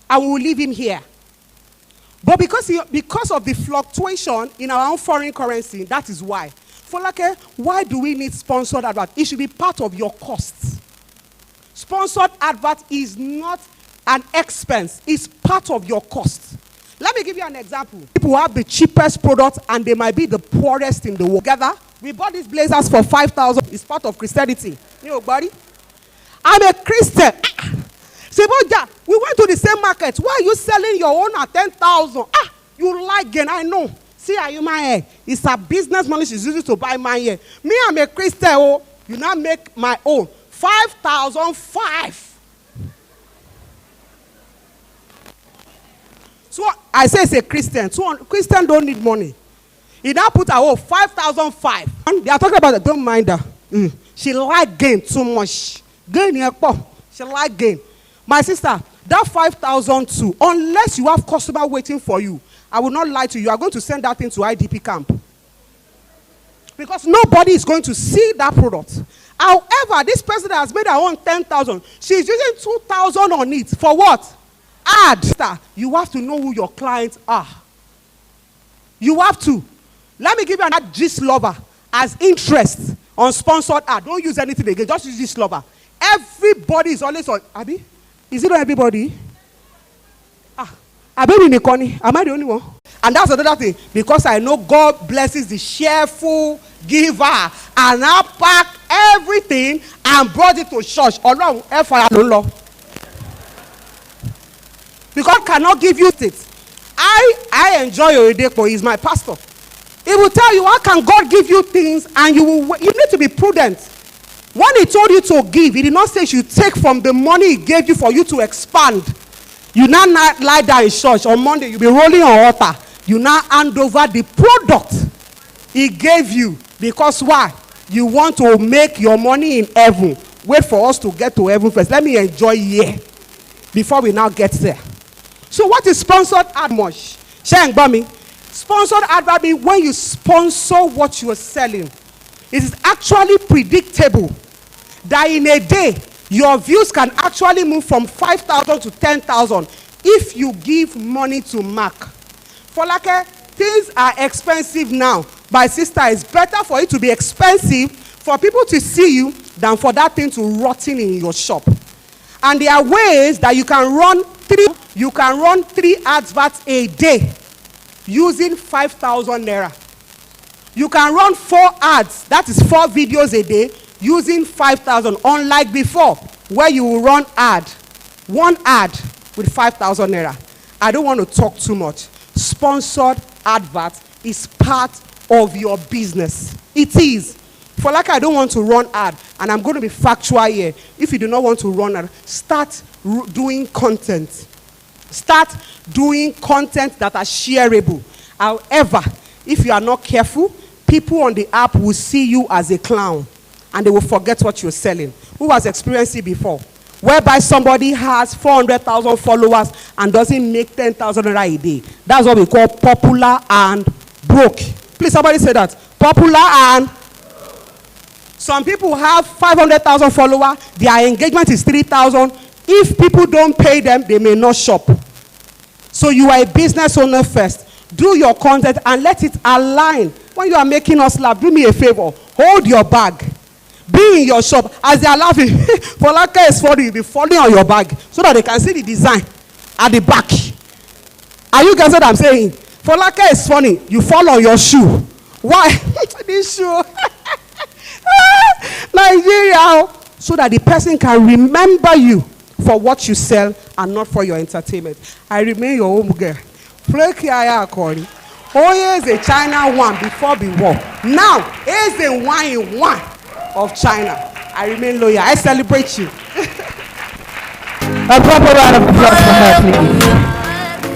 and we will leave him here. But because of the fluctuation in our own foreign currency, that is why. Folake, why do we need sponsored advert? It should be part of your costs. Sponsored advert is not an expense. It's part of your cost. Let me give you an example. People have the cheapest product and they might be the poorest in the world. Together, we bought these blazers for 5,000. It's part of Christianity. You know, buddy? I'm a Christian. Seboja, we went to the same market. Why are you selling your own at 10,000? You like it, I know. See, are you my hair? It's a business money she's using to buy my hair. Me, I'm a Christian. Oh, you now make my own. 5,005. So I say it's a Christian. So Christian don't need money. He now put her 5,005. They are talking about it. Don't mind her. She like gain too much. Gain here, she like gain. My sister, that 5,002, unless you have customer waiting for you, I will not lie to you. You are going to send that thing to IDP camp. Because nobody is going to see that product. However, this person that has made her own 10,000, she's using 2,000 on it. For what? Ad. You have to know who your clients are. You have to. Let me give you an gist lover as interest on sponsored ad. Don't use anything again. Just use gist lover. Everybody is always on. Abi? Is it on everybody? Am I the only one? And that's another thing. Because I know God blesses the cheerful giver. And I packed everything and brought it to church. Because God cannot give you it. I enjoy Oyedepo. He's my pastor. He will tell you, how can God give you things and you need to be prudent. When he told you to give, he did not say you should take from the money he gave you for you to expand. You now lie down in church. On Monday, you'll be rolling on altar. You now hand over the product he gave you. Because why? You want to make your money in heaven. Wait for us to get to heaven first. Let me enjoy here before we now get there. So what is sponsored ad much? Sponsored advert means when you sponsor what you are selling. It is actually predictable that in a day, your views can actually move from 5,000 to 10,000 if you give money to Mark. For like things are expensive now. My sister, it's better for it to be expensive for people to see you than for that thing to rotten in your shop. And there are ways that you can run three adverts a day using 5,000 naira. You can run 4 ads, that is 4 videos a day, using 5,000, unlike before, where you will run one ad with 5,000 naira. I don't want to talk too much. Sponsored advert is part of your business. It is. For like I don't want to run ad, and I'm going to be factual here. If you do not want to run ad, start doing content. Start doing content that are shareable. However, if you are not careful, people on the app will see you as a clown and they will forget what you're selling. Who has experienced it before? Whereby somebody has 400,000 followers and doesn't make 10,000 a day. That's what we call popular and broke. Please, somebody say that. Popular and... Some people have 500,000 followers. Their engagement is 3,000. If people don't pay them, they may not shop. So you are a business owner first. Do your content and let it align. When you are making us laugh, do me a favor. Hold your bag. Be in your shop. As they are laughing, Folake is for you. Be falling on your bag so that they can see the design at the back. Are you guys what I'm saying? Folake is funny. You fall on your shoe. Why? This shoe. Nigeria. So that the person can remember you for what you sell and not for your entertainment. I remain your home girl. Flaky according. Oh, is a China one before the war. Now, is a one in one of China. I remain loyal. I celebrate you. A proper round of applause for her, please.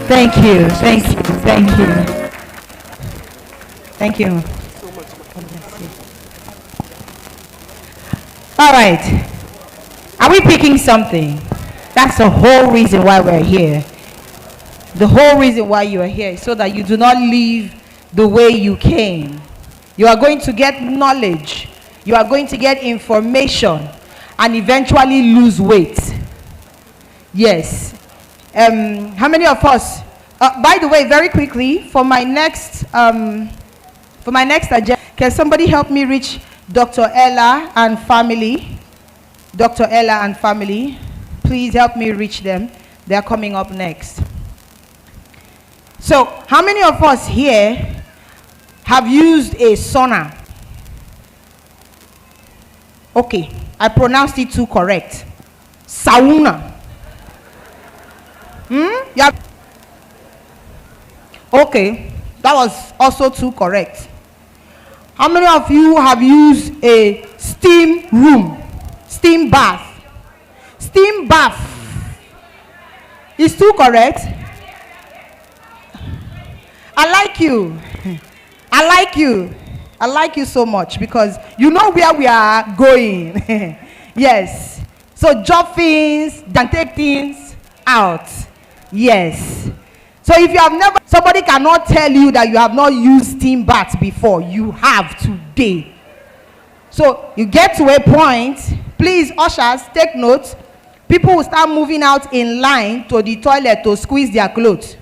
Thank you. Thank you. Thank you. Thank you. All right. Are we picking something? That's the whole reason why we're here. The whole reason why you are here is so that you do not leave the way you came. You are going to get knowledge. You are going to get information and eventually lose weight. Yes. How many of us? By the way, very quickly, for my next agenda, can somebody help me reach Dr. Ella and family? Dr. Ella and family, please help me reach them. They are coming up next. So, how many of us here have used a sauna? Okay, I pronounced it too correct. Sauna. Yeah. Okay, that was also too correct. How many of you have used a steam room? Steam bath. Steam bath. Is too correct? I like you. I like you. I like you so much because you know where we are going. Yes. So drop things, then take things out. Yes. So if you have never, somebody cannot tell you that you have not used steam bath before. You have today. So you get to a point, please ushers, take notes. People will start moving out in line to the toilet to squeeze their clothes.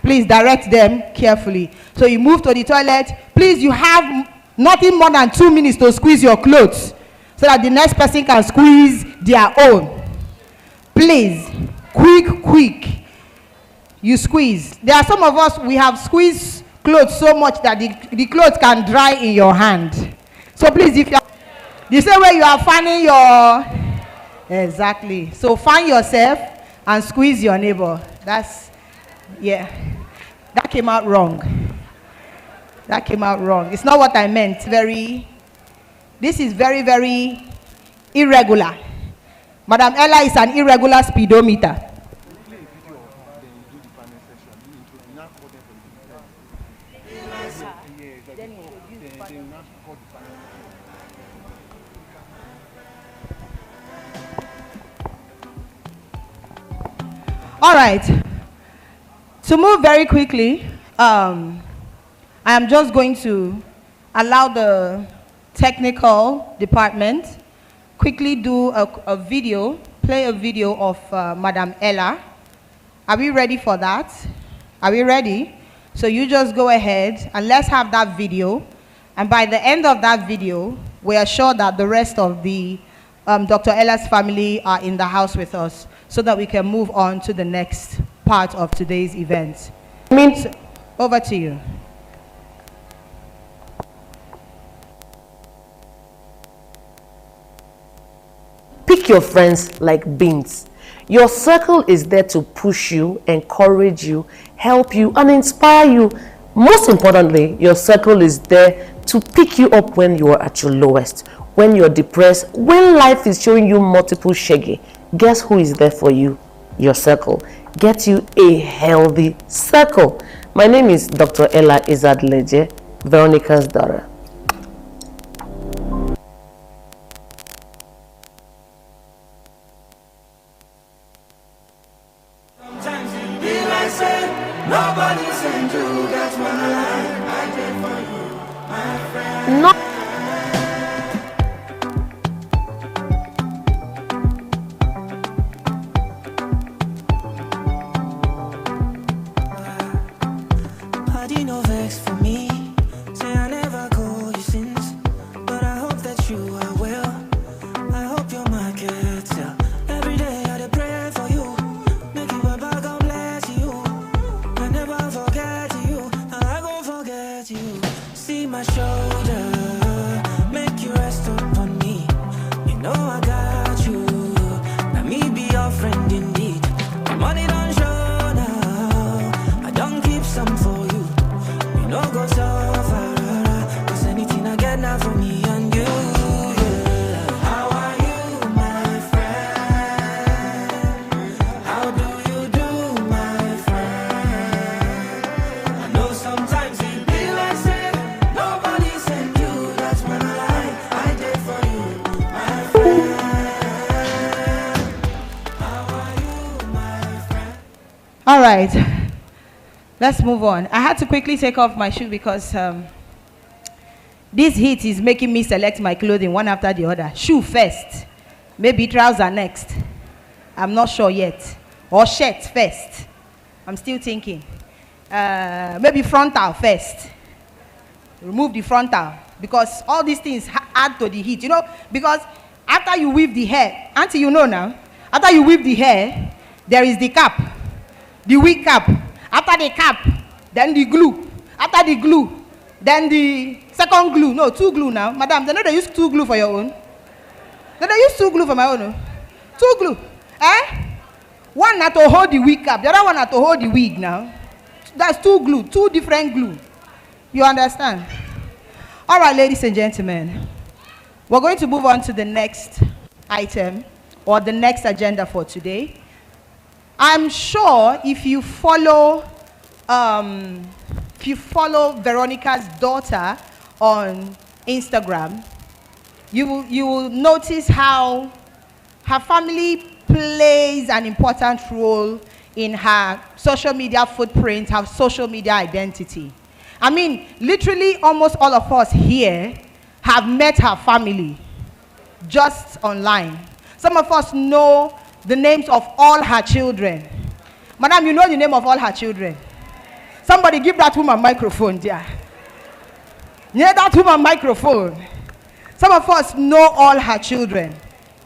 Please direct them carefully. So you move to the toilet. Please, you have nothing more than 2 minutes to squeeze your clothes so that the next person can squeeze their own. Please, quick. You squeeze. There are some of us, we have squeezed clothes so much that the clothes can dry in your hand. So please, if you are, the same way you are fanning your, exactly. So fan yourself and squeeze your neighbor. That's, yeah. That came out wrong. That came out wrong. It's not what I meant. This is very, very irregular. Madam Ella is an irregular speedometer. All right. To move very quickly, I am just going to allow the technical department quickly do a video, play a video of Madam Ella. Are we ready for that? Are we ready? So you just go ahead and let's have that video. And by the end of that video, we are sure that the rest of the Dr. Ella's family are in the house with us so that we can move on to the next part of today's event. So, over to you. Pick your friends like beans. Your circle is there to push you, encourage you, help you, and inspire you. Most importantly, your circle is there to pick you up when you are at your lowest, when you're depressed, when life is showing you multiple shaggy. Guess who is there for you? Your circle. Get you a healthy circle. My name is Dr. Ella Izadleje, Veronica's daughter. Sometimes it be like say, nobody sent you, that's when I did for you, my friend. No. Body no vex for me, say I never call you since, but I hope that you are well. I hope your market sell. Every day I dey pray for you, make you Baba God bless you. I never forget you, I gon' forget you. See my shoulder, make you rest upon me. You know I got you, now me be your friend indeed. The money don't show now, I don't keep some for you. You know go so far, cause anything I get now for me and you. Yeah. How are you, my friend? How do you do, my friend? I know sometimes it be like say nobody sent you. That's when I did for you, my friend. How are you, my friend? All right. Let's move on. I had to quickly take off my shoe because this heat is making me select my clothing one after the other. Shoe first, maybe trouser next. I'm not sure yet. or shirt first. I'm still thinking. Maybe frontal first. Remove the frontal, because all these things add to the heat, you know, because after you weave the hair, auntie, you know now, after you weave the hair, there is the cap, the wig cap. After the cap, then the glue. After the glue, then the second glue. No, 2 glue now. Madam, they know they use 2 glue for your own. They use 2 glue for my own. No? 2 glue. One had to hold the wig cap, the other one had to hold the wig now. That's 2 glue, 2 different glue. You understand? All right, ladies and gentlemen, we're going to move on to the next item or the next agenda for today. I'm sure if you follow Veronica's daughter on Instagram, you will notice how her family plays an important role in her social media footprint, her social media identity. I mean, literally almost all of us here have met her family just online. Some of us know the names of all her children. Madam, you know the name of all her children. Somebody give that woman a microphone, dear. Near that woman microphone. Some of us know all her children.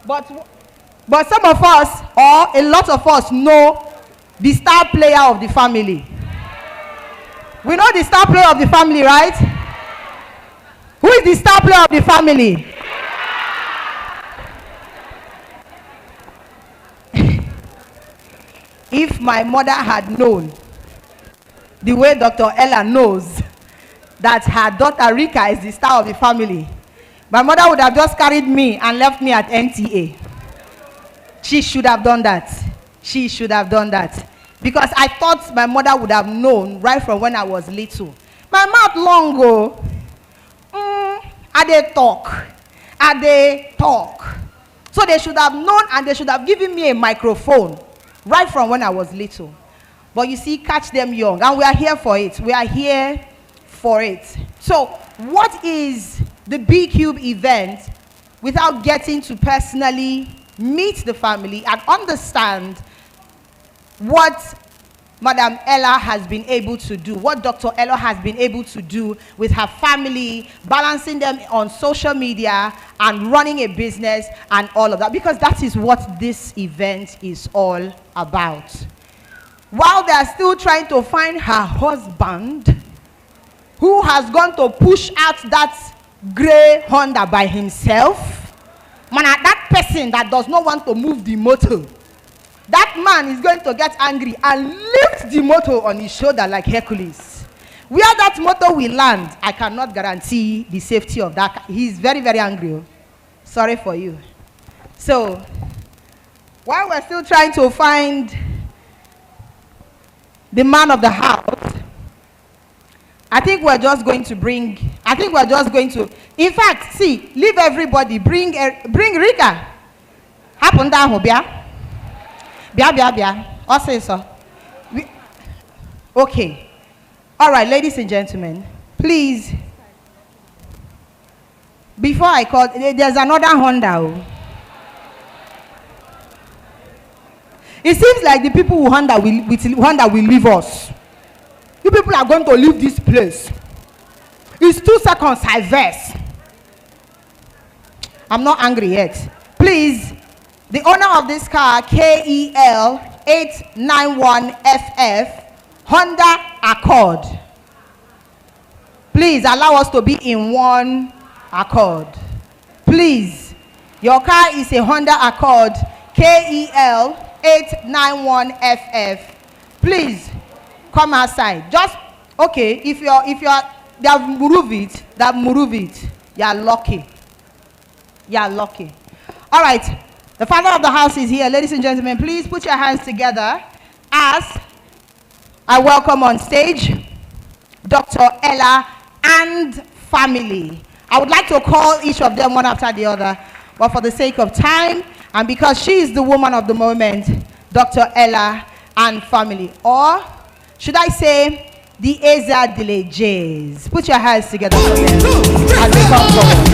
But some of us, or a lot of us, know the star player of the family. We know the star player of the family, right? Who is the star player of the family? If my mother had known the way Dr. Ella knows that her daughter Rika is the star of the family, my mother would have just carried me and left me at NTA. She should have done that. She should have done that. Because I thought my mother would have known right from when I was little. My mouth long ago. They talk. So they should have known, and they should have given me a microphone right from when I was little. But you see, catch them young, and we are here for it. We are here for it. So what is the B Cube event without getting to personally meet the family and understand what Madam Ella has been able to do, what Dr. Ella has been able to do with her family, balancing them on social media and running a business and all of that, because that is what this event is all about. While they are still trying to find her husband, who has gone to push out that gray Honda by himself, man, that person that does not want to move the motor, that man is going to get angry and lift the motor on his shoulder like Hercules. Where that motor will land, I cannot guarantee the safety of that. He's very, very angry. Sorry for you. So, while we're still trying to find the man of the house, I think we're just going to in fact, see, leave everybody, bring Rika. Happen down, Bia. I'll say so. Okay. All right, ladies and gentlemen, please, before I call, there's another Honda. It seems like the people with Honda will leave us. You people are going to leave this place. It's 2 seconds, I verse. I'm not angry yet. Please, the owner of this car, KEL 891FF, Honda Accord. Please allow us to be in one accord. Please, your car is a Honda Accord, KEL 891FF. Please come outside. Just okay. If you're they have moved it. You're lucky. You're lucky. All right. The father of the house is here. Ladies and gentlemen, please put your hands together as I welcome on stage Dr. Ella and family. I would like to call each of them one after the other, but for the sake of time and because she is the woman of the moment, Dr. Ella and family. Or should I say the Eza Dilejes? Put your hands together for them as they come forward.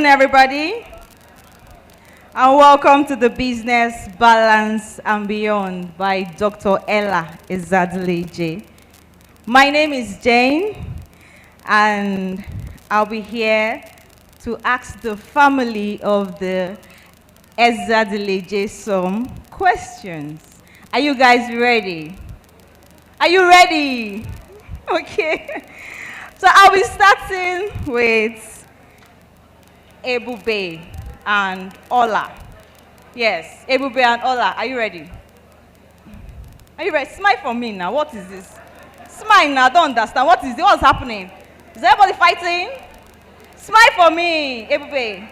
afternoon, everybody, and welcome to the Business Balance and Beyond by Dr. Ella Ezadeleje. My name is Jane, and I'll be here to ask the family of the Ezadeleje some questions. Are you guys ready? Are you ready? Okay. So I'll be starting with Ebube and Ola. Yes, Ebube and Ola, are you ready? Are you ready? Smile for me now. What is this? Smile now. I don't understand. What is it? What's happening? Is everybody fighting? Smile for me, Ebube.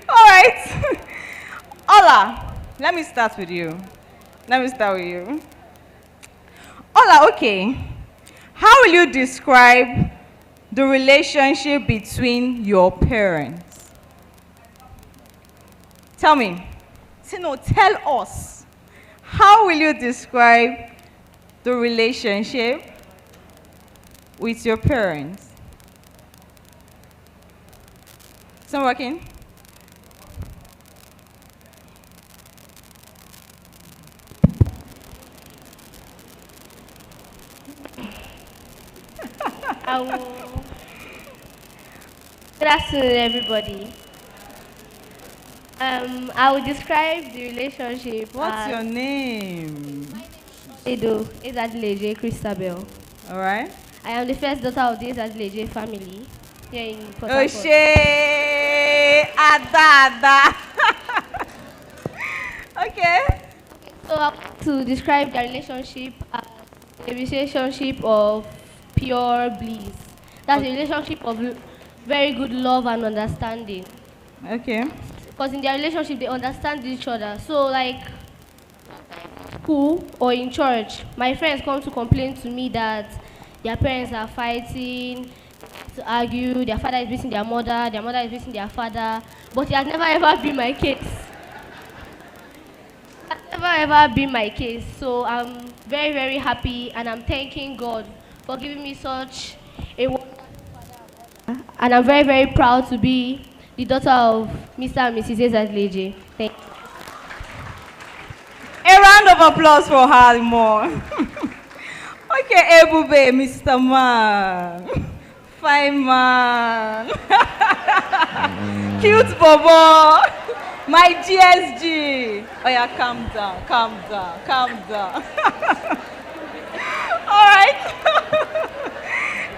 All right. Ola, let me start with you. Ola, okay. How will you describe the relationship between your parents? Tell me. No, tell us. How will you describe the relationship with your parents? It's not working? Good afternoon, everybody. I will describe the relationship. What's your name? Edo Ezadeleje Christabel. All right. I am the first daughter of the Ezadeleje family here in Port Harcourt. Oshe Ada. Okay. So I want to describe the relationship as a relationship of pure bliss. That's a relationship of very good love and understanding. Okay. Because in their relationship, they understand each other. So, like, school or in church, my friends come to complain to me that their parents are fighting, to argue, their father is beating their mother is beating their father. But it has never ever been my case. It has never ever been my case. So, I'm very, very happy, and I'm thanking God for giving me such a wonderful father. And I'm very, very proud to be the daughter of Mr. and Mrs. Ezadeleje. Thank you. A round of applause for her more. Okay, Ebube, Mr. Man. Fine man. Cute Bobo. My GSG. Oh yeah, calm down. All right.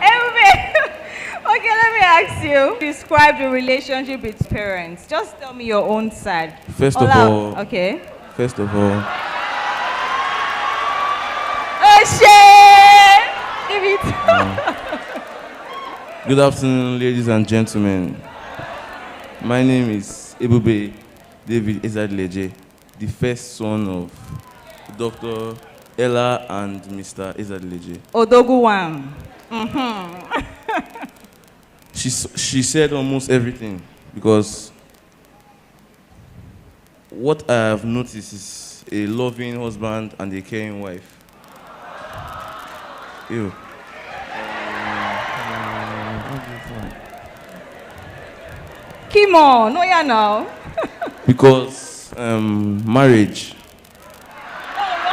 Ebube. Okay, let me ask you. Describe the relationship with parents. Just tell me your own side. First of all. Give it. Good afternoon, ladies and gentlemen. My name is Ebube David Ezadeleje, the first son of Dr. Ella and Mr. Ezadeleje. Odoguwan. She said almost everything, because what I have noticed is a loving husband and a caring wife. Ew. Come on, no, yeah, now. Because marriage.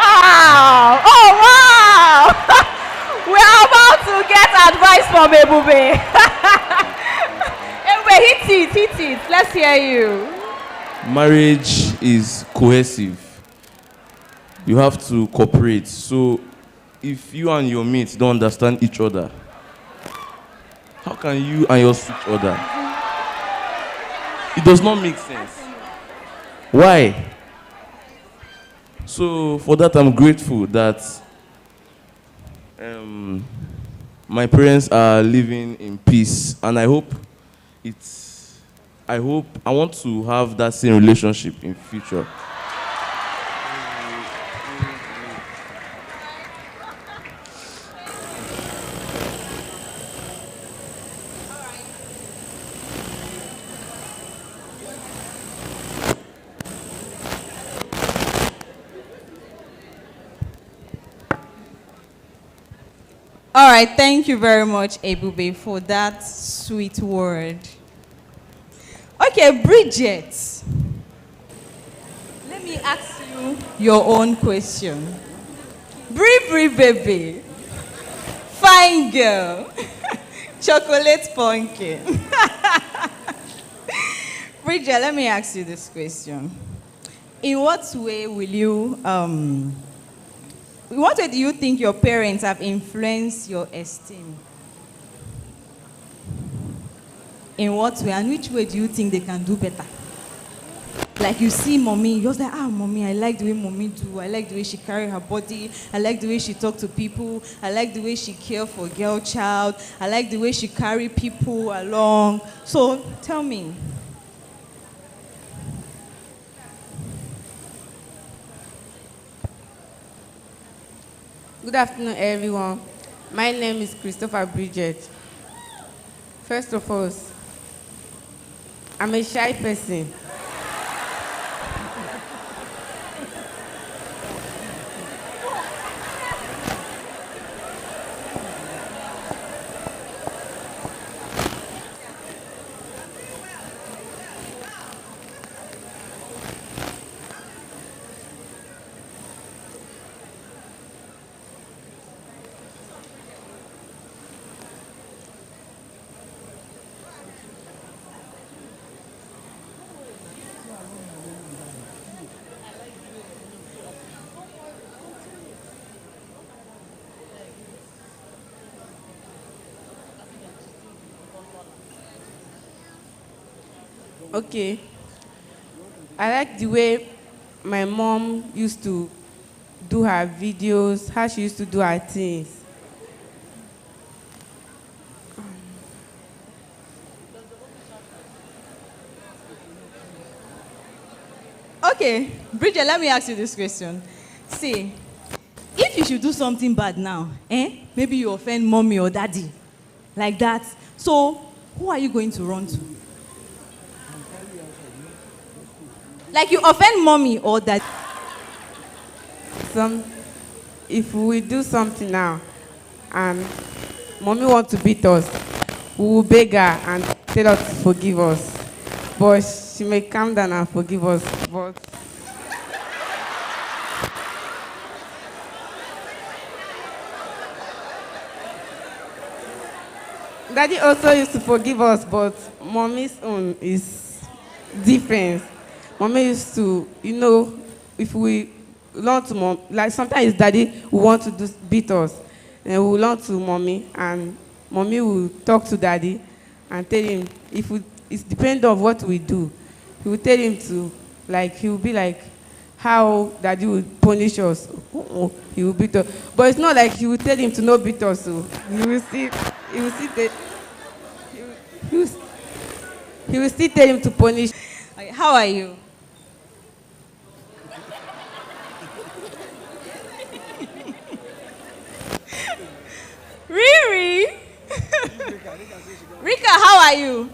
Oh, wow. We're about to get advice from Ebube. Ebube, hit it. Let's hear you. Marriage is cohesive. You have to cooperate. So if you and your mate don't understand each other, how can you and yours each other? It does not make sense. Why? So for that, I'm grateful that my parents are living in peace, and I want to have that same relationship in future. All right, thank you very much, Ebube, for that sweet word. Okay, Bridget, let me ask you your own question. Bri baby, fine girl, chocolate pumpkin. Bridget, let me ask you this question. In what way do you think your parents have influenced your esteem? In what way? And which way do you think they can do better? Like you see mommy, you're just like, mommy, I like the way mommy do. I like the way she carry her body. I like the way she talk to people. I like the way she care for girl child. I like the way she carry people along. So tell me. Good afternoon, everyone. My name is Christopher Bridget. First of all, I'm a shy person. Okay. I like the way my mom used to do her videos, how she used to do her things. Okay, Bridget, let me ask you this question. See, if you should do something bad now, maybe you offend mommy or daddy, like that, so who are you going to run to? Like you offend mommy or daddy. If we do something now and mommy wants to beat us, we will beg her and tell her to forgive us. But she may calm down and forgive us. But Daddy also used to forgive us, but mommy's own is different. Mommy used to, if we learn to mom, like sometimes daddy will want to beat us, then we will learn to mommy, and mommy will talk to daddy and tell him, it depends on what we do. He will tell him to, he will be like, how daddy will punish us. He will beat us. But it's not like he will tell him to not beat us. So he will still tell him to punish. How are you? Riri? Rika, how are you?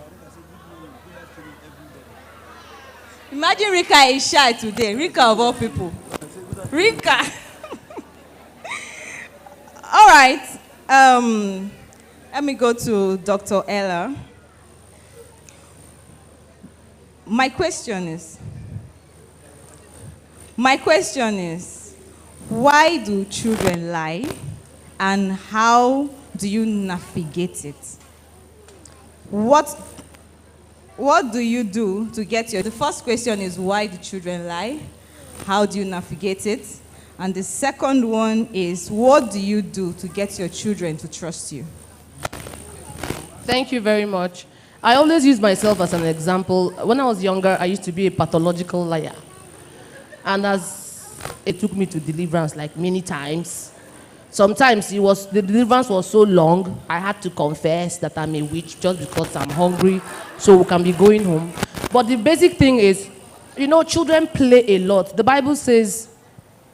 Imagine Rika is shy today. Rika of all people. Rika. All right. Let me go to Dr. Ella. My question is, why do children lie, and how do you navigate it? What do you do to get the first question is, why do children lie? How do you navigate it? And the second one is, what do you do to get your children to trust you? Thank you very much. I always use myself as an example. When I was younger, I used to be a pathological liar. And as it took me to deliverance like many times, sometimes the deliverance was so long, I had to confess that I'm a witch just because I'm hungry, so we can be going home. But the basic thing is, children play a lot. The Bible says,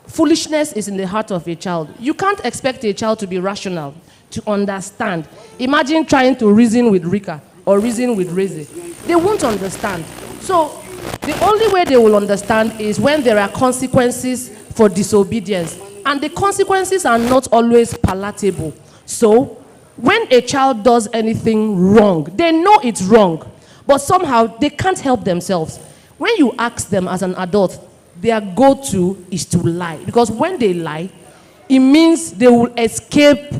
foolishness is in the heart of a child. You can't expect a child to be rational, to understand. Imagine trying to reason with Rika or reason with Reze. They won't understand. So the only way they will understand is when there are consequences for disobedience. And the consequences are not always palatable. So, when a child does anything wrong, they know it's wrong, but somehow they can't help themselves. When you ask them as an adult, their go-to is to lie. Because when they lie, it means they will escape.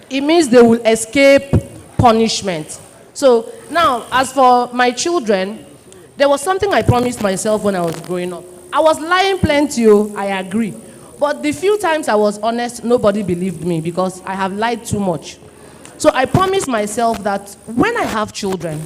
It means they will escape punishment. So now, as for my children, there was something I promised myself when I was growing up. I was lying plenty, I agree. But the few times I was honest, nobody believed me because I have lied too much. So I promised myself that when I have children,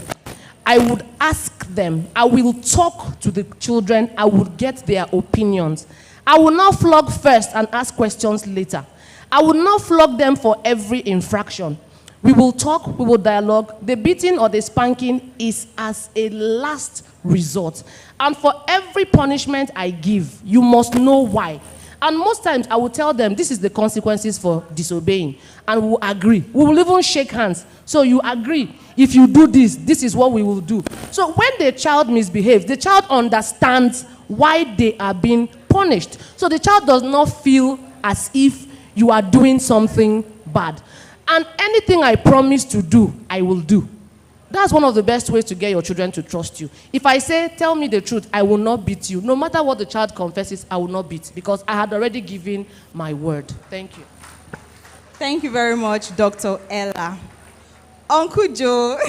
I would ask them, I will talk to the children, I would get their opinions. I will not flog first and ask questions later. I will not flog them for every infraction. We will talk, we will dialogue. The beating or the spanking is as a last resort. And for every punishment I give, you must know why. And most times I will tell them, this is the consequences for disobeying. And we will agree. We will even shake hands. So you agree, if you do this, this is what we will do. So when the child misbehaves, the child understands why they are being punished. So the child does not feel as if you are doing something bad. And anything I promise to do, I will do. That's one of the best ways to get your children to trust you. If I say, tell me the truth, I will not beat you. No matter what the child confesses, I will not beat, because I had already given my word. Thank you. Thank you very much, Dr. Ella. Uncle Joe,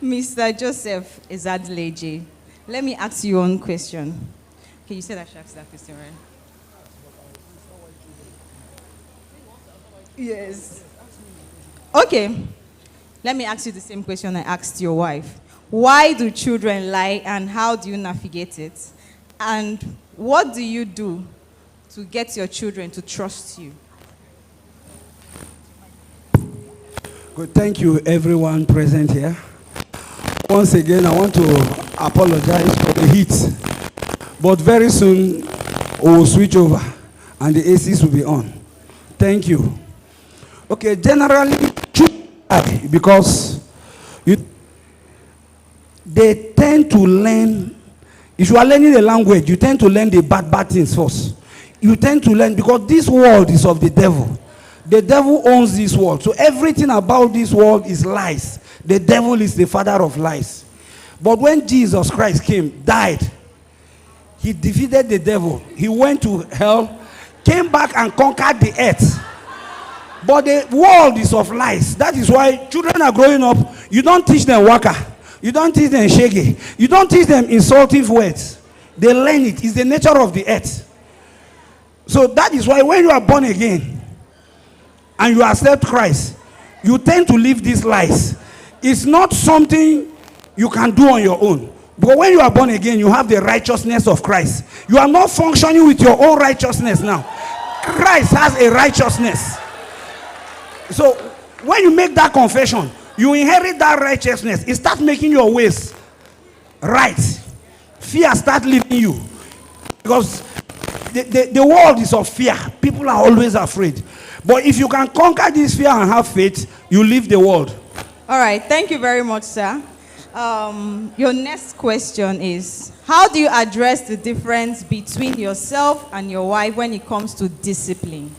Mr. Joseph Izadleji, let me ask you one question. Okay, you said I should ask that question, right? Yes. Okay. Let me ask you the same question I asked your wife. Why do children lie and how do you navigate it? And what do you do to get your children to trust you? Good. Thank you, everyone present here. Once again, I want to apologize for the heat. But very soon, we will switch over and the ACs will be on. Thank you. Okay, generally, because they tend to learn. If you are learning a language, you tend to learn the bad things first. You tend to learn because this world is of the devil. The devil owns this world. So everything about this world is lies. The devil is the father of lies. But when Jesus Christ came, died, he defeated the devil. He went to hell, came back and conquered the earth. But the world is of lies. That is why children are growing up. You don't teach them waka. You don't teach them shege. You don't teach them insultive words. They learn it. It's the nature of the earth. So that is why when you are born again and you accept Christ, you tend to live these lies. It's not something you can do on your own. But when you are born again, you have the righteousness of Christ. You are not functioning with your own righteousness now. Christ has a righteousness. So when you make that confession, you inherit that righteousness. It starts making your ways right. Fear starts leaving you. Because the world is of fear. People are always afraid. But if you can conquer this fear and have faith, you leave the world. All right. Thank you very much, sir. Your next question is, how do you address the difference between yourself and your wife when it comes to discipline?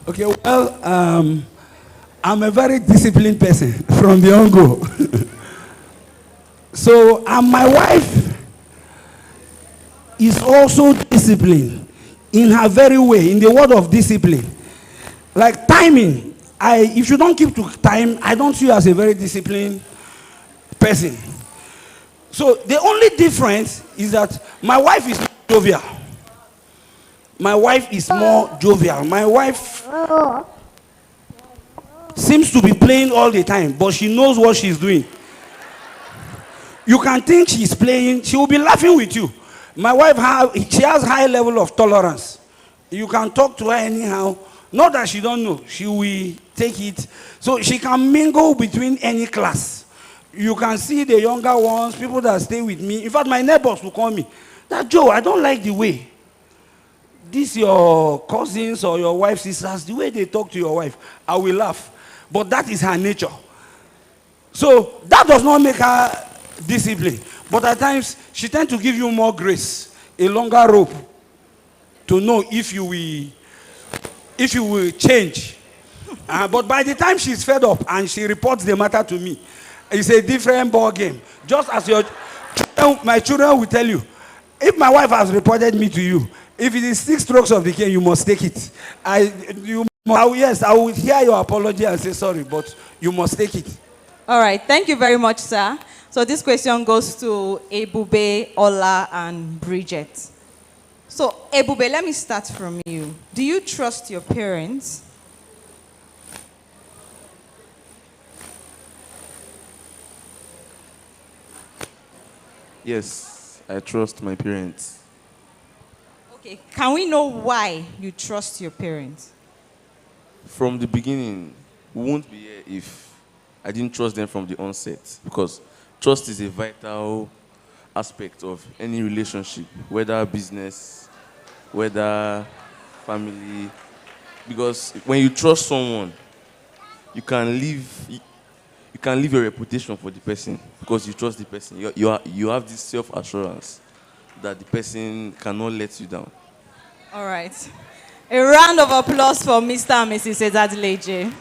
Okay, well, I'm a very disciplined person from the on-go. So, and my wife is also disciplined in her very way, in the word of discipline. Like timing, if you don't keep to time, I don't see you as a very disciplined person. So, the only difference is that my wife is not jovial. My wife is more jovial. My wife seems to be playing all the time, but she knows what she's doing. You can think she's playing, she will be laughing with you. My wife, she has high level of tolerance. You can talk to her anyhow. Not that she don't know, she will take it. So she can mingle between any class. You can see the younger ones, people that stay with me. In fact, my neighbors will call me, that Joe, I don't like the way this your cousins or your wife's sisters, the way they talk to your wife, I will laugh. But that is her nature. So that does not make her disciplined. But at times, she tends to give you more grace a longer rope to know if you will change. But by the time she's fed up and she reports the matter to me, it's a different ball game. Just as my children will tell you, if my wife has reported me to you, if it is 6 strokes of the cane, you must take it. Yes, I will hear your apology and say sorry, but you must take it. All right, thank you very much, sir. So this question goes to Ebube, Ola, and Bridget. So, Ebube, let me start from you. Do you trust your parents? Yes, I trust my parents. Okay, can we know why you trust your parents? From the beginning, we won't be here if I didn't trust them from the onset, because trust is a vital aspect of any relationship, whether business, whether family. Because when you trust someone, you can leave your reputation for the person because you trust the person. You have this self-assurance that the person cannot let you down. All right. A round of applause for Mr. and Mrs. Ezadileje.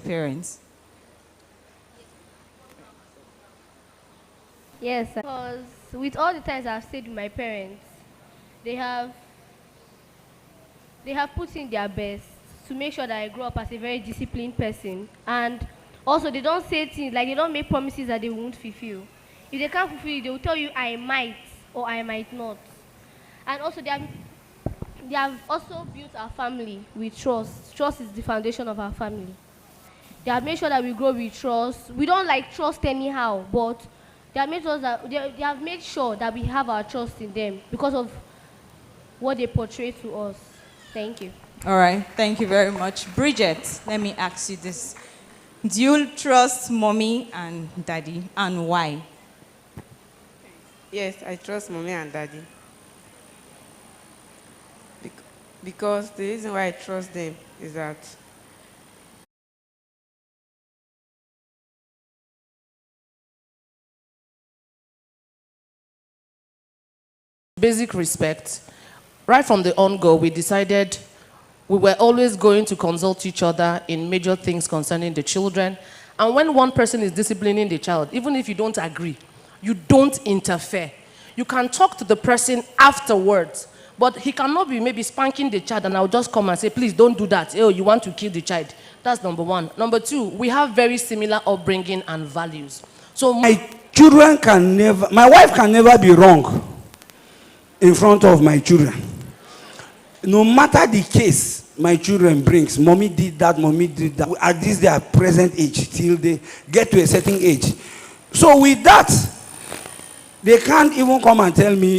Parents. Yes, because with all the times I've stayed with my parents, they have put in their best to make sure that I grow up as a very disciplined person. And also, they don't say things like they don't make promises that they won't fulfill. If they can't fulfill it, they will tell you I might or I might not. And also, they have also built our family with trust. Trust is the foundation of our family. They have made sure that we grow with trust. We don't like trust anyhow, but they have made sure that we have our trust in them because of what they portray to us. Thank you. All right, thank you very much. Bridget, let me ask you this. Do you trust mommy and daddy, and why? Yes, I trust mommy and daddy. Because the reason why I trust them is that Basic respect. Right from the on-go, we decided we were always going to consult each other in major things concerning the children. And when one person is disciplining the child, even if you don't agree, you don't interfere. You can talk to the person afterwards, but he cannot be maybe spanking the child and I'll just come and say, please don't do that. Oh, you want to kill the child. That's number one. Number two, we have very similar upbringing and values. So my wife can never be wrong in front of my children. No matter the case my children brings, mommy did that, at this their present age, till they get to a certain age. So with that, they can't even come and tell me